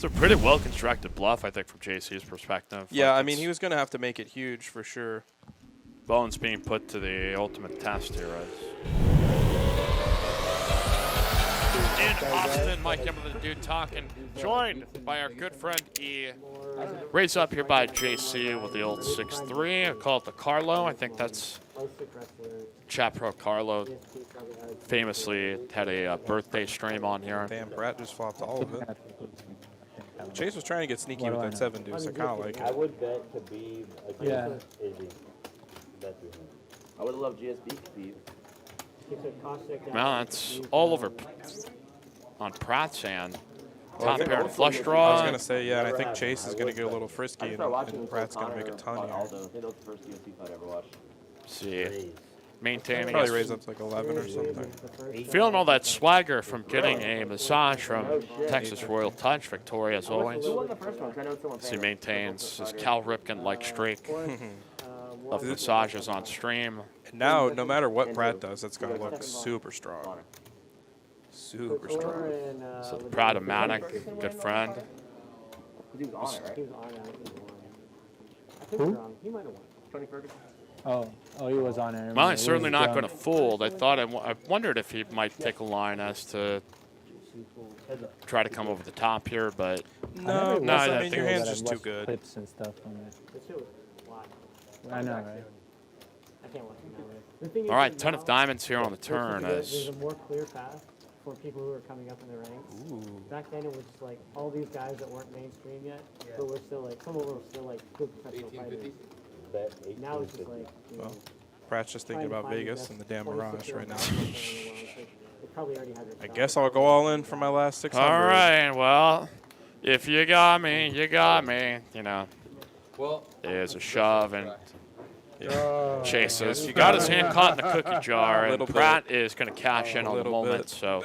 It's a pretty well-constructed bluff, I think, from JC's perspective. Yeah, like I mean, he was going to have to make it huge for sure. Bones being put to the ultimate test here. In Austin, Mike Emmer, the dude talking, joined by our good friend E. Raised up here by JC with the old 6-3. I call it the Carlo. I think that's Chat Pro Carlo. Famously had a birthday stream on here. Damn, Brett just flopped all of it. Chase was trying to get sneaky with that 7 deuce. I kind of like it. I would bet to be against AB. I would love GSB to be. Well, that's all over on Pratt's hand. Well, Top pair and flush draw. I was going to say, yeah, and I think Chase is going to get a little frisky, and Pratt's going to make a ton here. See, maintaining. Probably raise up to like 11 or something. Feeling all that swagger from getting a massage from Texas Royal Touch. Victoria, as always. He maintains his Cal Ripken-like streak of massages on stream. And now, no matter what Pratt does, it's going to look super strong. Super strong. So the Pratt-O-Matic, good friend. Who? Oh, he was on it. Well, he's certainly not going to fold. I wondered if he might take a line as to try to come over the top here, but no, I mean, your hand's just too good. Clips and stuff on it. I know, right? All right, ton of diamonds here on the turn. There's a more clear path for people who are coming up in the ranks. Ooh. Back then, it was just like all these guys that weren't mainstream yet, but we're still like, some of them were still like good professional fighters. Now it's just like, you know, Well, Pratt's just thinking about Vegas and the damn Mirage right now. I guess I'll go all in for my last 600. All right, well, if you got me, you got me. You know, there's a shove and chases. He got his hand caught in the cookie jar, and Pratt is going to cash in on the moment. So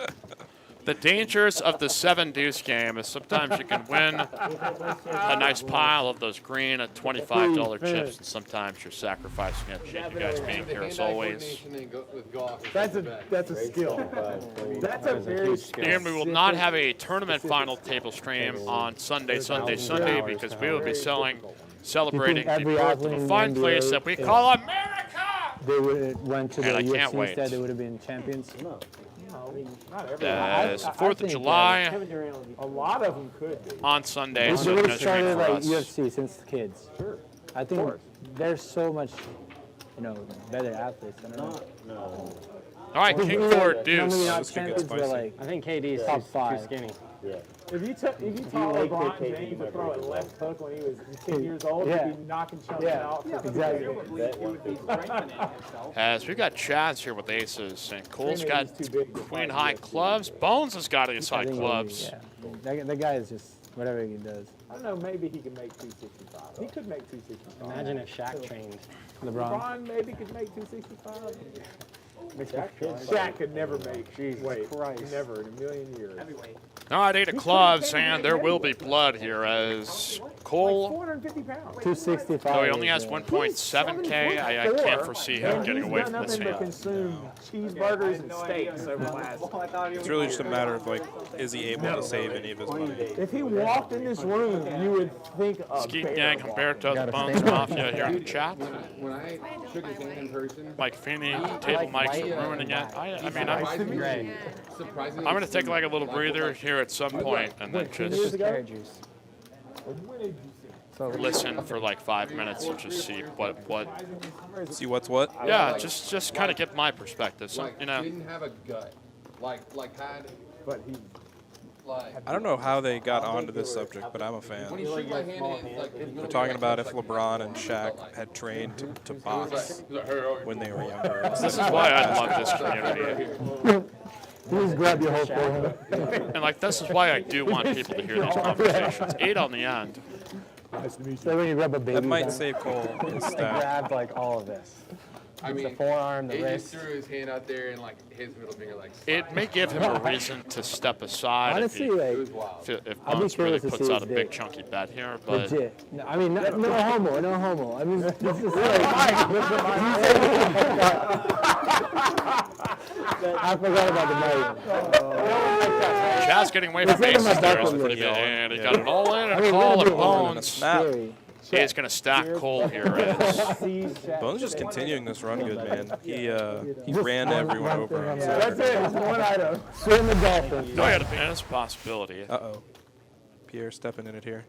the dangers of the 7-deuce game is sometimes you can win a nice pile of those green at $25 chips, and sometimes you're sacrificing it. Appreciate you guys being here as always. That's a skill. That's a very skill. And we will not have a tournament final table stream on Sunday because we will be celebrating the birth of a fine place that we call America. They went to the UFC wait. instead. They would have been champions. It's the 4th of July. A lot of them could be. On Sunday, They so would no have stream started for like us. UFC since the kids. Sure. I think there's so much, better athletes. I don't know. All right, King 4 deuce. Not champions, but like, I think KD is top too 5. skinny. Yeah. If you taught LeBron James to throw a left hook when he was 10 years old, he'd be knocking chunks out. Exactly. As we got Chaz here with aces, and Cole's got queen high clubs. Bones has got ace high clubs. Yeah. That guy is just whatever he does. I don't know, maybe he could make 265. He could make 265. Imagine if Shaq trained. LeBron maybe could make 265. Shaq could never make. Jesus Christ. Never in a million years. All right, 8 of clubs, and there will be blood here as Cole, 450 pounds. 265. though he only has 1.7K, I can't foresee him getting away from this He's done nothing but hand. consume cheeseburgers and steaks over the last. It's really just a matter of, like, is he able to save any of his money? If he walked in this room, you would think of Skeet Gang Humberto, the Bones Mafia here in the chat. When I shook his hand in person, Mike Feeney, table mics are ruining it. I'm going to take like a little breather here at some point and then just listen for like 5 minutes and just see what. See what's what? Yeah, just kind of get my perspective. So, like, didn't have a gut, like had. But he. I don't know how they got onto this subject, but I'm a fan. When he shook my hand in, like, We're talking about if LeBron and Shaq had trained to box when they were younger. This is why I love this community. Please grab your whole forehead. And like this is why I do want people to hear these conversations. 8 on the end. So when you grab a baby, That might save Cole his stat. Grabbed like all of this. I mean, the forearm, the he wrist. just threw his hand out there and like his middle finger like. It may give him a reason to step aside honestly, It was like, wild. if I'd be Bones really curious to puts see out a his big dick. chunky bet here. But legit. No, I mean, no homo, no homo. I mean, this is like. I forgot about the million. Chaz getting away from It's in my aces there is bucket pretty list. good. And he Yeah. got it all in I and mean, a call we're and gonna do Bones. Snap. Scary. He's going to stack Cole here. As Bones just continuing this run good, man. He ran everyone over on That's Saturday. it. It's one item. Swim the Dolphins. no, and it's a possibility. Uh-oh. Pierre stepping in it here.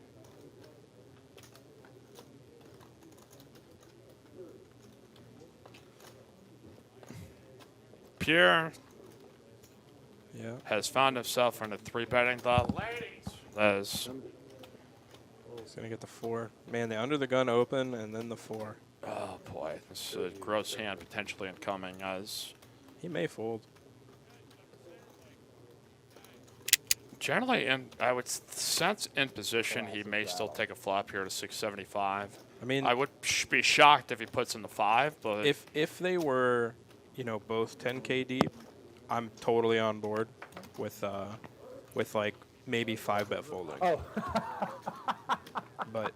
Pierre Yeah. has found himself in a 3-betting the ladies. As He's going to get the 4. Man, the under the gun open and then the 4. oh boy, this is a gross hand potentially incoming. As He may fold. generally, I would sense in position he may still take a flop here to 675. I mean, I would be shocked if he puts in the 5, but if they were, you know, both 10K deep, I'm totally on board with like maybe 5-bet folding. Oh. But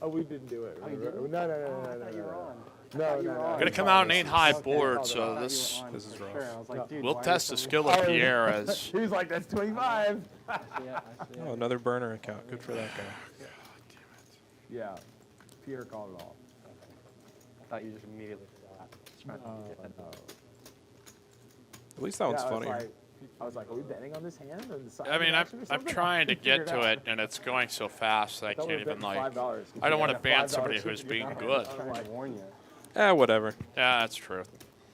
Oh, we didn't do it. No. No. gonna come out an 8-high board, so this this is rough. I was like, dude, will why test the is skill of Pierre as He was like, that's 25. Yeah, I see Oh, it. another burner account. Good for that guy. Yeah. Pierre called it off. I thought you just immediately forgot. Just trying to get that done. At least that one's Yeah, funnier. I was like, are we betting on this hand? I mean, I'm trying to get to it, and it's going so fast that I can't even like. I don't want to ban somebody who's being good. I'm trying to warn you. Whatever. Yeah, that's true.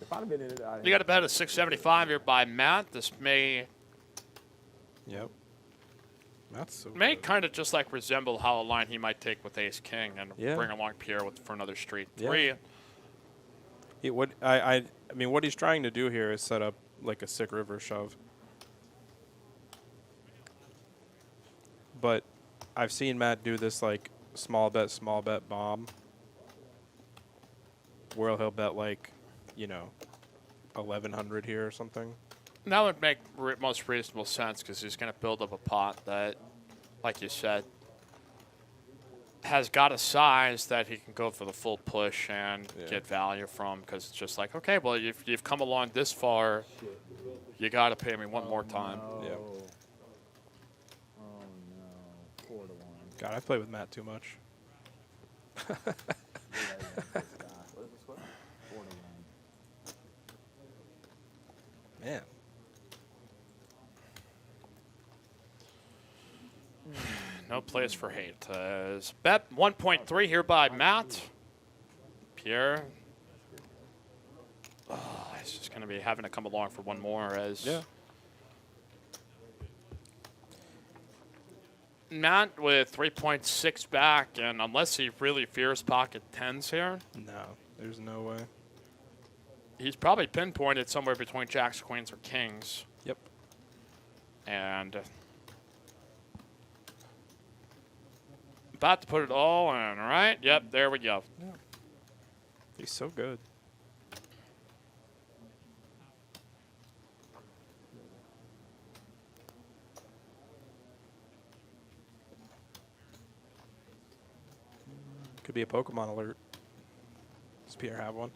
If I'd have been in it, You got a bet at 675 here by Matt. This may Yep. That's so good. kind of just like resemble how a line he might take with Ace King and Yeah. bring along Pierre for another straight Yeah. 3. I mean, what he's trying to do here is set up like a sick river shove. But I've seen Matt do this like small bet bomb, where he'll bet like, you know, 1100 here or something. That would make most reasonable sense because he's going to build up a pot that, like you said, has got a size that he can go for the full push and Yeah. get value from because it's just like, okay, well, you've come along this far, you got to pay me one more time. Yeah. Oh no, 4 to 1. God, I play with Matt too much. What is the score? 4 to 1. Man. No place for hate. Bet 1.3 here by Matt. Pierre. Oh, he's just going to be having to come along for one more as Yeah. Matt with 3.6 back, and unless he really fears pocket 10s here, No, there's no way. he's probably pinpointed somewhere between jacks, queens, or kings. Yep. And about to put it all in, right? Yep, there we go. He's so good. Could be a Pokemon alert. Does Pierre have one?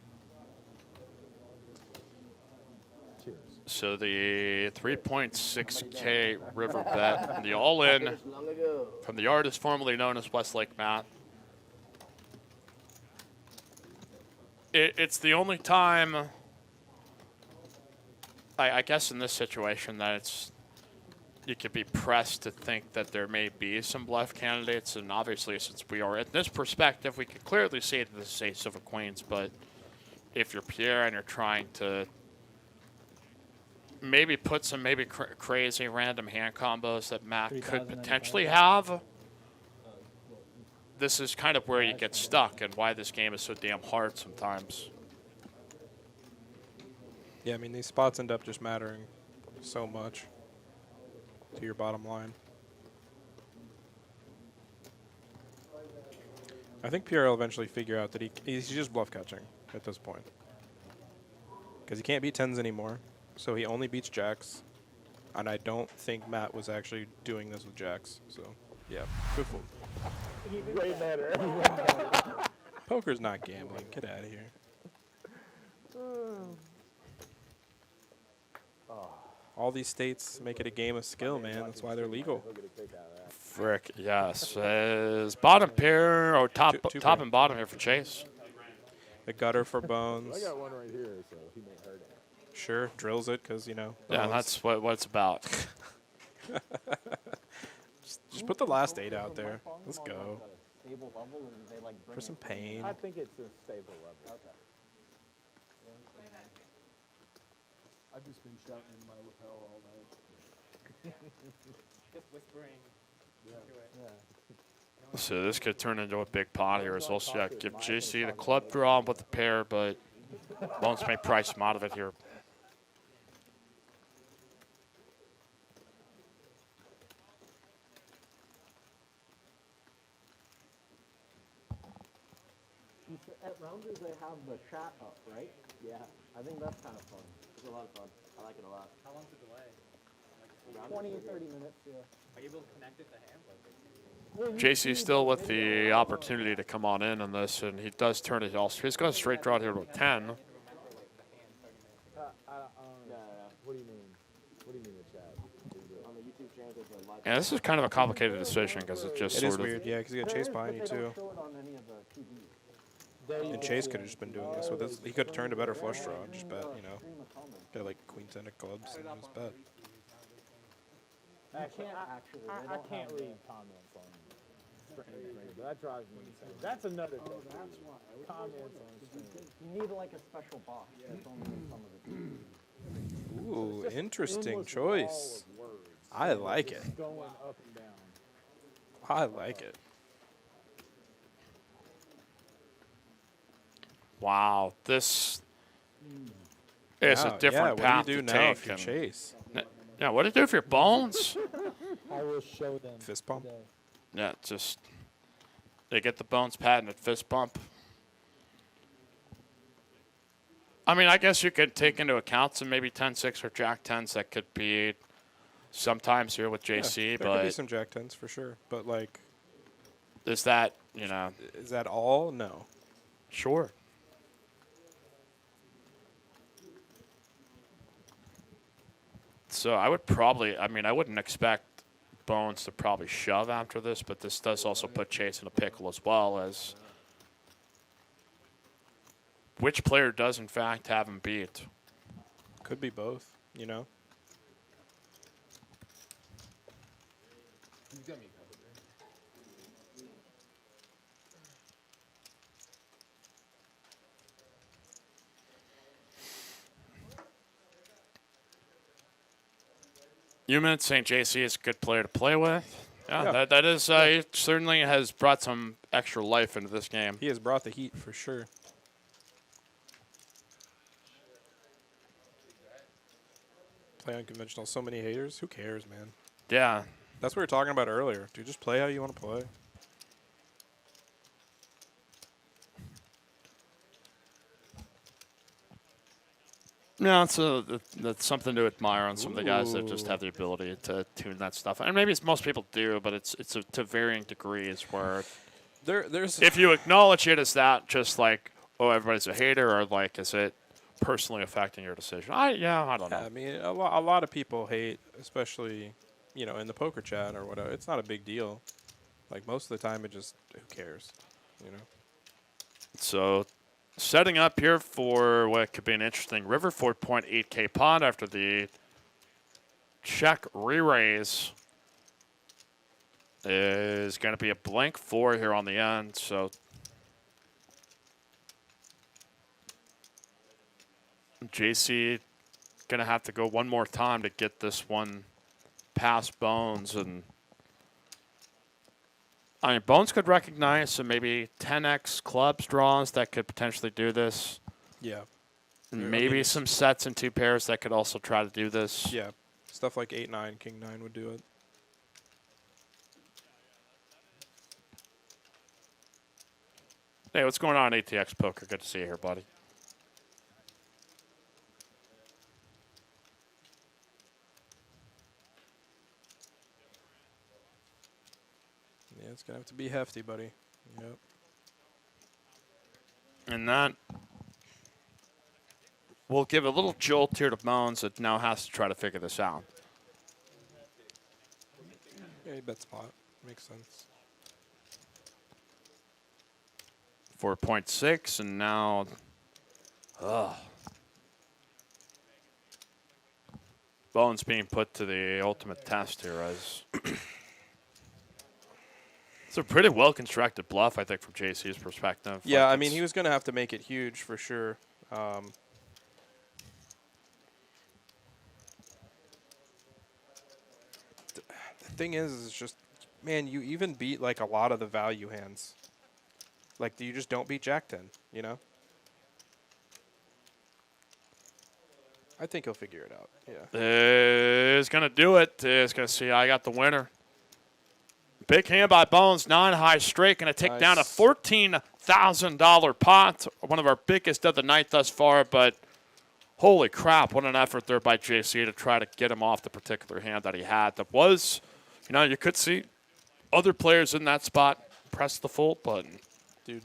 Cheers. So the 3.6K river bet, the all-in Long ago. from the artist formerly known as Westlake Matt. It's the only time, I guess in this situation, that you could be pressed to think that there may be some bluff candidates, and obviously since we are at this perspective, we can clearly see that this is ace of queens, but if you're Pierre and you're trying to maybe put some crazy random hand combos that Matt could potentially have, this is kind of where you get stuck and why this game is so damn hard sometimes. Yeah, I mean, these spots end up just mattering so much to your bottom line. I think Pierre will eventually figure out that he's just bluff catching at this point. Because he can't beat 10s anymore, so he only beats jacks. And I don't think Matt was actually doing this with jacks, so yeah, good fold. Way better. Poker's not gambling. Get out of here. all these states make it a game of skill, man. That's why they're legal. Frick, yes. Is bottom pair or top Two top pair. and bottom here for Chase? The gutter for bones. I got one right here, so he may hurt it. Sure, drills it because, you know. Yeah, bones. that's what it's about. Just put the last 8 out there. Let's go. Stable level and they like bring For some pain. I think it's a stable level. Okay. I've just been shouting in my lapel all night. just whispering. So this could turn into a big pot here. As also give JC the club draw with the pair, but Bones may price him out of it here. At Rounders, they have the chat up, right? Yeah. I think that's kind of fun. It's a lot of fun. I like it a lot. How long's the delay? 20 or 30 minutes, yeah. Are you able to connect it to hand? JC still with the opportunity to come on in this, and he does turn it also. He's got a straight draw here to a 10. What do you mean? What do you mean the chat? On the YouTube channel, there's a live. And this is kind of a complicated decision because it's just It sort is of weird, yeah, because you got Chase behind you, too. Show it on any of the TVs. And Chase could have just been doing this with his. He could have turned a better flush draw and just bet, you know. Got like queen 10 of clubs and just bet. Actually, I can't read comments on stream, but that drives me insane. That's another thing. Comments on stream. You need like a special box. That's only in some of the TVs. Ooh, interesting Endless choice. wall of words. I like it. Going up and down. I like it. wow. This is a different yeah, path what do you do to now take. if you and- Chase? Yeah, what do you do for your Bones? I will show them. Fist pump? today. Yeah, just they get the Bones patented fist bump. I mean, I guess you could take into account some maybe 10-6 or Jack 10s that could be sometimes here with JC, There could be but some Jack 10s for sure. But, like, is that, you know, is that all? No. sure. So I would probably, I mean, I wouldn't expect Bones to probably shove after this, but this does also put Chase in a pickle as well as which player does in fact have him beat. Could be both, you know. He's got me covered, right? Human St. JC is a good player to play with. Yeah, Yeah. that is, he certainly has brought some extra life into this game. He has brought the heat for sure. Play unconventional. So many haters. Who cares, man? Yeah. That's what we were talking about earlier. Dude, just play how you want to play. No, that's something to admire on some of the guys that just have the ability to tune that stuff. And maybe most people do, but it's to varying degrees where There's if you acknowledge it as that, just like, oh, everybody's a hater, or like, is it personally affecting your decision? I don't know. I mean, a lot of people hate, especially, you know, in the poker chat or whatever. It's not a big deal. Like, most of the time, it just, who cares, you know? So, setting up here for what could be an interesting river, 4.8K pot after the check re-raise is going to be a blank 4 here on the end. So, JC going to have to go one more time to get this one past Bones. And I mean, Bones could recognize some maybe 10x clubs draws that could potentially do this. Yeah. Maybe some sets and 2 pairs that could also try to do this. Yeah. Stuff like 8-9, King-9 would do it. Hey, what's going on, ATX Poker? Good to see you here, buddy. Yeah, it's going to have to be hefty, buddy. Yep. And that will give a little jolt here to Bones that now has to try to figure this out. Yeah, he bets a lot. Makes sense. 4.6, and now, Bones being put to the ultimate test here as it's a pretty well-constructed bluff, I think, from JC's perspective. Yeah, Like, I mean, he was going to have to make it huge for sure. The thing is just, man, you even beat like a lot of the value hands. Like, you just don't beat Jack 10, you know? I think he'll figure it out, yeah. is going to do it. Is going to see I got the winner. Big hand by Bones, 9-high straight, going to take down a $14,000 pot. One of our biggest of the night thus far, but holy crap, what an effort there by JC to try to get him off the particular hand that he had. That was, you know, you could see other players in that spot press the fold button. Dude,